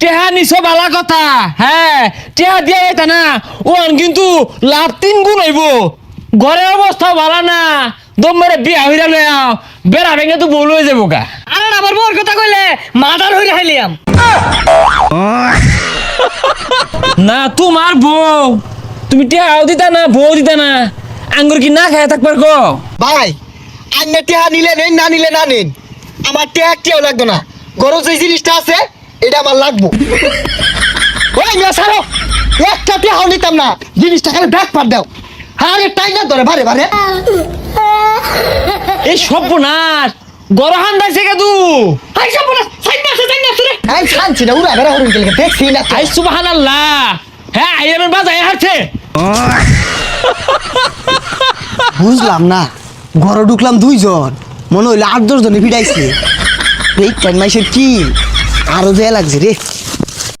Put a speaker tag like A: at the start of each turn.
A: টেহা নিছো বালা কথা হ্যাঁ টেহা দিয়ে এটা না ওন কিন্তু লাভ 3 গুণ হইব ঘরের অবস্থা ভালো না দম মেরে বিয়া হইরা লয়াও বেড়া ভেঙে তো বল হয়ে যাবো গা
B: আরে আবার বউর কথা কইলে মাথার হইরা খাইলিয়াম
A: না তোমার বউ তুমি টেহাও দিতা না বউ দিতা না আঙ্গুর কি না খায় থাকবার গো
C: ভাই আন্না টেহা নিলে নেন না নিলে না নেন আমার টেহা কেউ লাগবে না গরজ যে জিনিসটা আছে এটা আমার লাগবো ওই মিয়া সারো একটা টেহাও নিতাম না জিনিসটা খালি ব্যাক পার দাও আরে টাই না ধরে বারে বারে
A: এই সর্বনাশ গরহান দাইছে কেদু
B: আই সবনাস সাইড না রে
C: এই শান্তি না উড়া বেড়া হরুন গেলে দেখছি না
A: আই সুবহানাল্লাহ হ্যাঁ আইয়ামের বাজায় হারছে
C: বুঝলাম না ঘরে ঢুকলাম 2 জন মনে হইলো 8-10 জনে ভিড়াইছে এই টাইম মাইসের কি আরো দেয়া লাগছে রে